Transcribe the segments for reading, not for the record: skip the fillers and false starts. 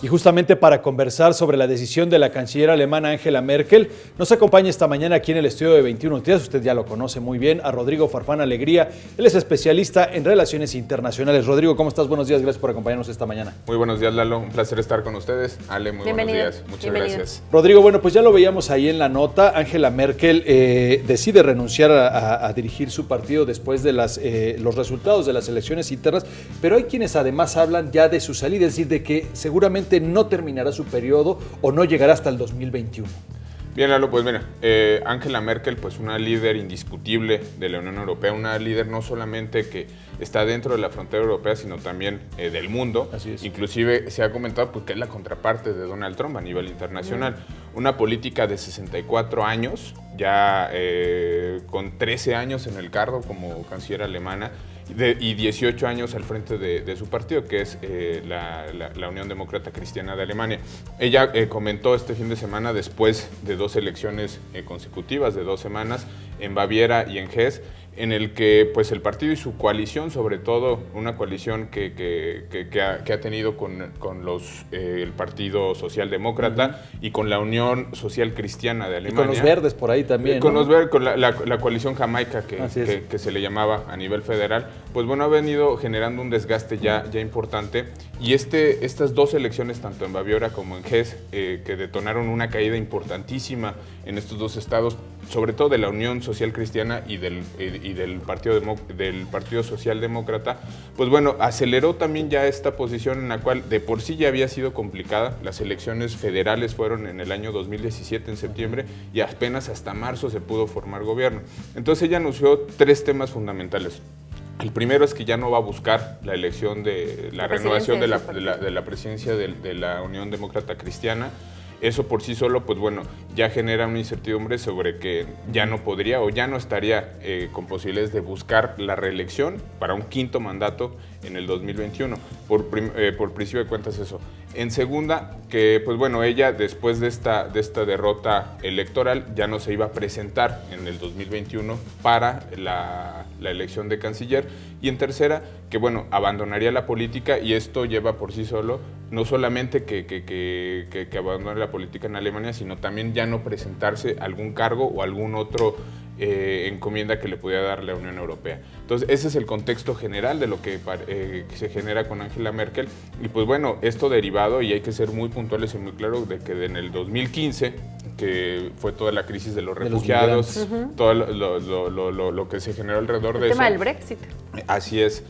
Y justamente para conversar sobre la decisión de la canciller alemana Angela Merkel, nos acompaña esta mañana aquí en el estudio de 21 Noticias, usted ya lo conoce muy bien, a Rodrigo Farfán Alegría. Él es especialista en relaciones internacionales. Rodrigo, ¿cómo estás? Buenos días, gracias por acompañarnos esta mañana. Muy buenos días, Lalo, un placer estar con ustedes. Ale, muy buenos días, muchas gracias. Rodrigo, bueno, pues ya lo veíamos ahí en la nota. Angela Merkel decide renunciar a dirigir su partido después de los resultados de las elecciones internas, pero hay quienes además hablan ya de su salida, es decir, de que seguramente no terminará su periodo o no llegará hasta el 2021. Bien, Lalo, pues mira, Angela Merkel, pues una líder indiscutible de la Unión Europea, una líder no solamente que está dentro de la frontera europea, sino también del mundo. Así es. Inclusive se ha comentado pues, que es la contraparte de Donald Trump a nivel internacional. Una política de 64 años, ya con 13 años en el cargo como canciller alemana, y 18 años al frente de su partido, que es la Unión Demócrata Cristiana de Alemania. Ella comentó este fin de semana, después de dos elecciones consecutivas de 2 semanas, en Baviera y en Hesse, en el que pues, el partido y su coalición, sobre todo una coalición que ha tenido con el Partido Socialdemócrata y con la Unión Social Cristiana de Alemania. Y con los verdes por ahí también, Con ¿no? los verdes, con la coalición Jamaica que se le llamaba a nivel federal, pues bueno, ha venido generando un desgaste ya importante. Y estas dos elecciones, tanto en Baviera como en Hesse, que detonaron una caída importantísima en estos dos estados, sobre todo de la Unión Social Cristiana y del Partido Socialdemócrata, pues bueno, aceleró también ya esta posición en la cual de por sí ya había sido complicada. Las elecciones federales fueron en el año 2017, en septiembre, y apenas hasta marzo se pudo formar gobierno. Entonces ella anunció 3 temas fundamentales. El primero es que ya no va a buscar la elección de la renovación de la presidencia de la Unión Demócrata Cristiana. Eso por sí solo, pues bueno, ya genera una incertidumbre sobre que ya no podría o ya no estaría con posibilidades de buscar la reelección para un 5º mandato en el 2021. Por principio de cuentas eso. En segunda, que pues bueno, ella después de esta derrota electoral ya no se iba a presentar en el 2021 para la elección de canciller. Y en tercera, que bueno, abandonaría la política, y esto lleva por sí solo no solamente que abandone la política en Alemania, sino también ya no presentarse a algún cargo o algún otro encomienda que le pudiera dar la Unión Europea. Entonces, ese es el contexto general de lo que se genera con Angela Merkel. Y pues bueno, esto derivado, y hay que ser muy puntuales y muy claros, de que en el 2015, que fue toda la crisis de los refugiados, todo lo que se generó alrededor de eso. El tema del Brexit. Así es.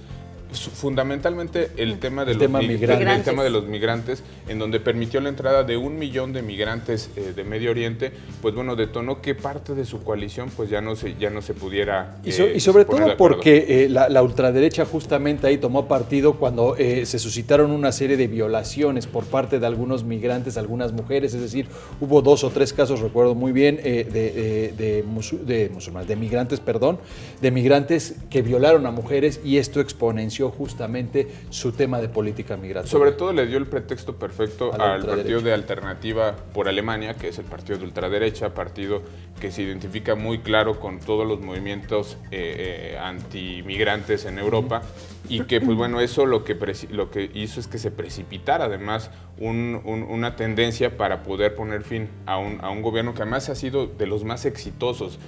Fundamentalmente el tema de los migrantes, en donde permitió la entrada de 1 millón de migrantes de Medio Oriente, pues bueno, detonó que parte de su coalición pues ya no se pudiera y sobre todo porque la ultraderecha justamente ahí tomó partido cuando se suscitaron una serie de violaciones por parte de algunos migrantes, algunas mujeres, es decir, hubo 2 o 3 casos, recuerdo muy bien, de migrantes que violaron a mujeres, y esto exponenció justamente su tema de política migratoria. Sobre todo le dio el pretexto perfecto al partido de Alternativa por Alemania, que es el partido de ultraderecha, partido que se identifica muy claro con todos los movimientos antimigrantes en Europa, y que pues bueno, eso lo que hizo es que se precipitara además una tendencia para poder poner fin a un gobierno que además ha sido de los más exitosos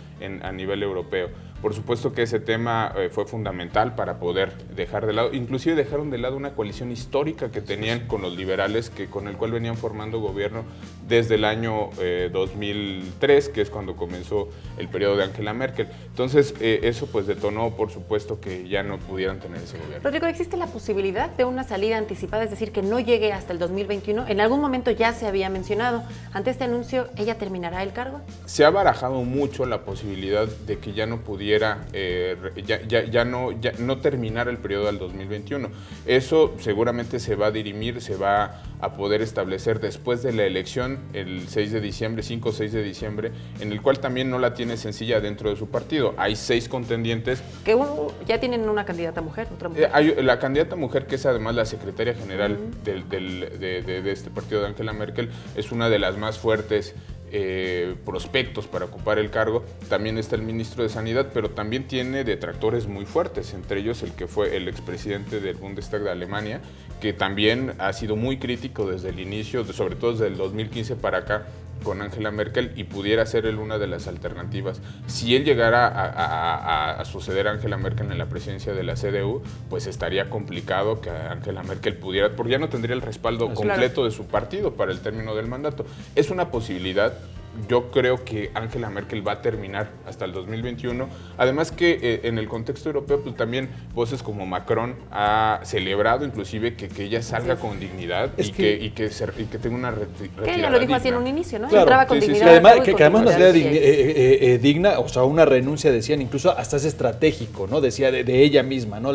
a nivel europeo. Por supuesto que ese tema fue fundamental para poder dejar de lado, inclusive dejaron de lado una coalición histórica que tenían con los liberales, con el cual venían formando gobierno desde el año 2003, que es cuando comenzó el periodo de Angela Merkel. Entonces eso pues detonó, por supuesto, que ya no pudieran tener ese gobierno. Rodrigo, ¿existe la posibilidad de una salida anticipada, es decir, que no llegue hasta el 2021? En algún momento ya se había mencionado. Ante este anuncio, ¿ella terminará el cargo? Se ha barajado mucho la posibilidad de que ya no pudiera no terminar el periodo del 2021. Eso seguramente se va a dirimir, se va a poder establecer después de la elección el 6 de diciembre, 5 o 6 de diciembre, en el cual también no la tiene sencilla dentro de su partido. Hay 6 contendientes. Que ya tienen una candidata mujer, otra mujer. Hay la candidata mujer, que es además la secretaria general de este partido de Angela Merkel, es una de las más fuertes prospectos para ocupar el cargo. También está el ministro de Sanidad, pero también tiene detractores muy fuertes, entre ellos el que fue el expresidente del Bundestag de Alemania, que también ha sido muy crítico desde el inicio, sobre todo desde el 2015 para acá, con Angela Merkel, y pudiera ser él una de las alternativas. Si él llegara a suceder a Angela Merkel en la presidencia de la CDU, pues estaría complicado que Angela Merkel pudiera, porque ya no tendría el respaldo completo de su partido para el término del mandato. Es una posibilidad. Yo creo que Angela Merkel va a terminar hasta el 2021. Además que en el contexto europeo, pues también voces como Macron ha celebrado inclusive que ella salga con dignidad y que tenga una retirada. Que ella lo dijo así en un inicio, ¿no? Claro, entraba con dignidad. Además, que además una salida digna, o sea, una renuncia, decían, incluso hasta es estratégico, ¿no? Decía de ella misma, ¿no?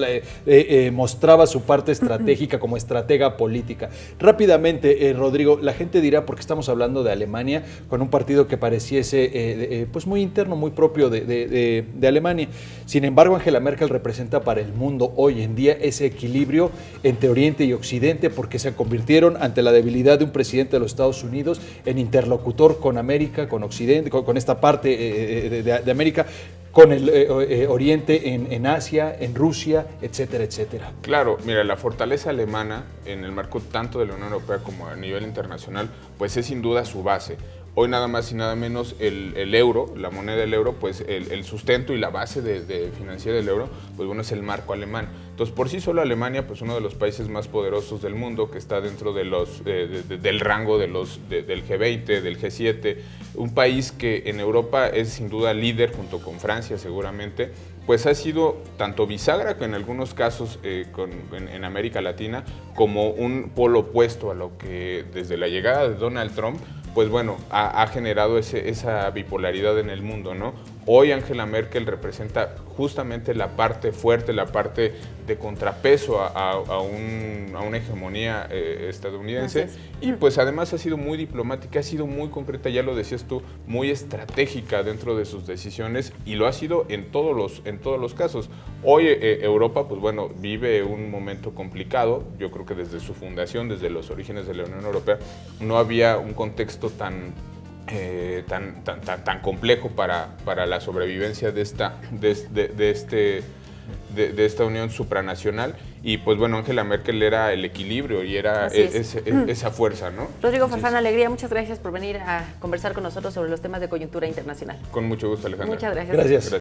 Mostraba su parte estratégica como estratega política. Rápidamente, Rodrigo, la gente dirá, porque estamos hablando de Alemania, con un partido que pareciese pues muy interno, muy propio de Alemania. Sin embargo, Angela Merkel representa para el mundo hoy en día ese equilibrio entre Oriente y Occidente, porque se convirtieron ante la debilidad de un presidente de los Estados Unidos en interlocutor con América, con Occidente, con esta parte de América, con el Oriente en Asia, en Rusia, etcétera, etcétera. Claro, mira, la fortaleza alemana en el marco tanto de la Unión Europea como a nivel internacional, pues es sin duda su base. Hoy nada más y nada menos el euro, la moneda del euro, pues el sustento y la base financiera del euro, pues bueno, es el marco alemán. Entonces, por sí solo Alemania, pues uno de los países más poderosos del mundo, que está dentro de del rango del G20, del G7, un país que en Europa es sin duda líder junto con Francia seguramente, pues ha sido tanto bisagra que en algunos casos en América Latina, como un polo opuesto a lo que desde la llegada de Donald Trump, pues bueno, ha generado esa bipolaridad en el mundo, ¿no? Hoy Angela Merkel representa justamente la parte fuerte, la parte de contrapeso a una hegemonía estadounidense, y pues además ha sido muy diplomática, ha sido muy concreta, ya lo decías tú, muy estratégica dentro de sus decisiones, y lo ha sido en todos los casos. Hoy Europa, pues bueno, vive un momento complicado. Yo creo que desde su fundación, desde los orígenes de la Unión Europea, no había un contexto tan complejo para la sobrevivencia de esta unión supranacional, y pues bueno, Angela Merkel era el equilibrio y era esa fuerza, ¿no? Rodrigo Farfán Alegría, muchas gracias por venir a conversar con nosotros sobre los temas de coyuntura internacional. Con mucho gusto, Alejandra. Muchas gracias. Gracias.